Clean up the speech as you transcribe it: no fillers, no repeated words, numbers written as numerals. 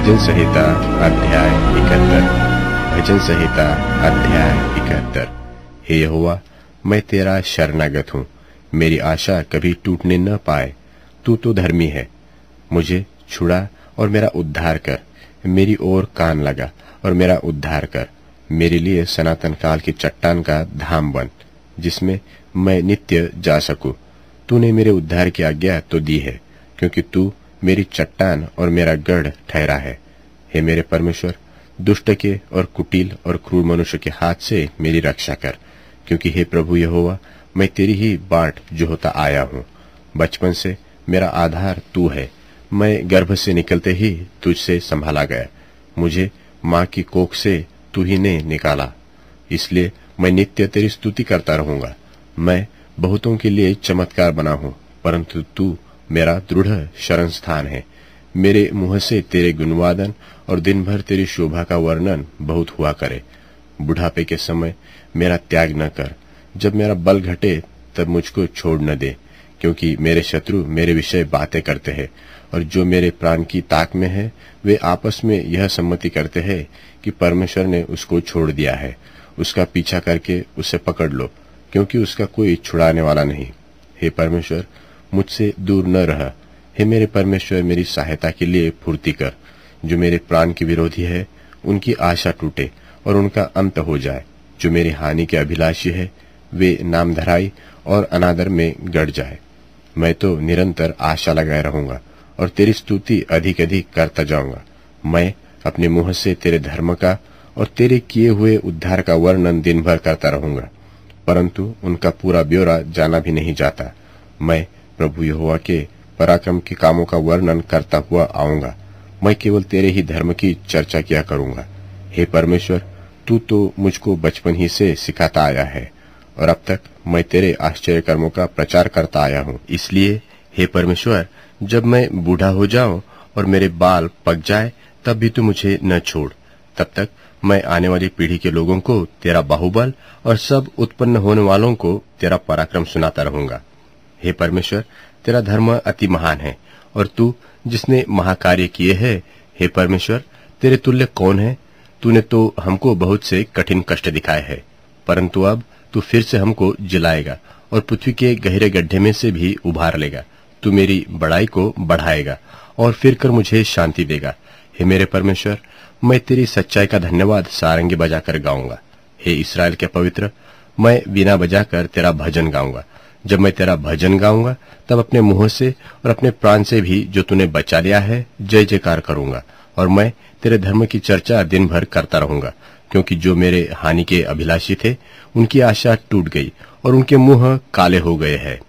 भजन संहिता अध्याय 71। भजन संहिता अध्याय 71। हे यहोवा, मैं तेरा शरणागत हूँ, मेरी आशा कभी टूटने न पाए। तू तो धर्मी है, मुझे छुड़ा और मेरा उद्धार कर। मेरी ओर कान लगा और मेरा उद्धार कर। मेरे लिए सनातन काल की चट्टान का धाम बन, जिसमें मैं नित्य जा सकूं। तूने मेरे उद्धार की आज्ञा तो दी है, क्योंकि तू मेरी चट्टान और मेरा गढ़ ठहरा है। हे मेरे परमेश्वर, दुष्ट के और कुटिल और क्रूर मनुष्य के हाथ से मेरी रक्षा कर, क्योंकि हे प्रभु यहोवा, मैं तेरी ही बाट जो होता आया हूँ। बचपन से मेरा आधार तू है, मैं गर्भ से निकलते ही तुझसे संभाला गया। मुझे माँ की कोख से तू ही ने निकाला, इसलिए मैं नित्य तेरी स्तुति करता रहूंगा। मैं बहुतों के लिए चमत्कार बना हूँ, परंतु तू मेरा दृढ़ शरण स्थान है। मेरे मुंह से तेरे गुणवादन और दिन भर तेरी शोभा का वर्णन बहुत हुआ करे। बुढ़ापे के समय मेरा त्याग न कर, जब मेरा बल घटे तब मुझको छोड़ न दे, क्योंकि मेरे शत्रु मेरे विषय बातें करते हैं, और जो मेरे प्राण की ताक में है वे आपस में यह सम्मति करते हैं कि परमेश्वर ने उसको छोड़ दिया है। उसका पीछा करके उसे पकड़ लो, क्योंकि उसका कोई छुड़ाने वाला नहीं। हे परमेश्वर, मुझसे दूर न रह। हे मेरे परमेश्वर, मेरी सहायता के लिए फुर्ती कर। जो मेरे प्राण के विरोधी है उनकी आशा टूटे और उनका अंत हो जाए। जो मेरी हानि के अभिलाषी है वे नामधराई और अनादर में गड़ जाए। मैं तो निरंतर आशा लगाए रहूंगा और तेरी स्तुति अधिक अधिक करता जाऊंगा। मैं अपने मुंह से तेरे धर्म का और तेरे किए हुए उद्धार का वर्णन दिन भर करता रहूंगा, परंतु उनका पूरा ब्यौरा जाना भी नहीं जाता। मैं प्रभु यहोवा के पराक्रम के कामों का वर्णन करता हुआ आऊंगा। मैं केवल तेरे ही धर्म की चर्चा किया करूंगा। हे परमेश्वर, तू तो मुझको बचपन ही से सिखाता आया है, और अब तक मैं तेरे आश्चर्य कर्मों का प्रचार करता आया हूँ। इसलिए हे परमेश्वर, जब मैं बूढ़ा हो जाऊं और मेरे बाल पक जाए, तब भी तू मुझे न छोड़। तब तक मैं आने वाली पीढ़ी के लोगों को तेरा बाहुबल और सब उत्पन्न होने वालों को तेरा पराक्रम सुनाता रहूंगा। हे परमेश्वर, तेरा धर्म अति महान है, और तू जिसने महाकार्य किए हैं। हे परमेश्वर, तेरे तुल्य कौन है? तूने तो हमको बहुत से कठिन कष्ट दिखाए हैं, परंतु अब तू फिर से हमको जिलाएगा और पृथ्वी के गहरे गड्ढे में से भी उभार लेगा। तू मेरी बड़ाई को बढ़ाएगा और फिर कर मुझे शांति देगा। हे मेरे परमेश्वर, मैं तेरी सच्चाई का धन्यवाद सारंगी बजाकर गाऊंगा। हे इस्राएल के पवित्र, मैं वीणा बजाकर तेरा भजन गाऊंगा। जब मैं तेरा भजन गाऊंगा तब अपने मुंह से और अपने प्राण से भी जो तूने बचा लिया है जय जयकार करूंगा, और मैं तेरे धर्म की चर्चा दिन भर करता रहूंगा, क्योंकि जो मेरे हानि के अभिलाषी थे उनकी आशा टूट गई और उनके मुंह काले हो गए हैं।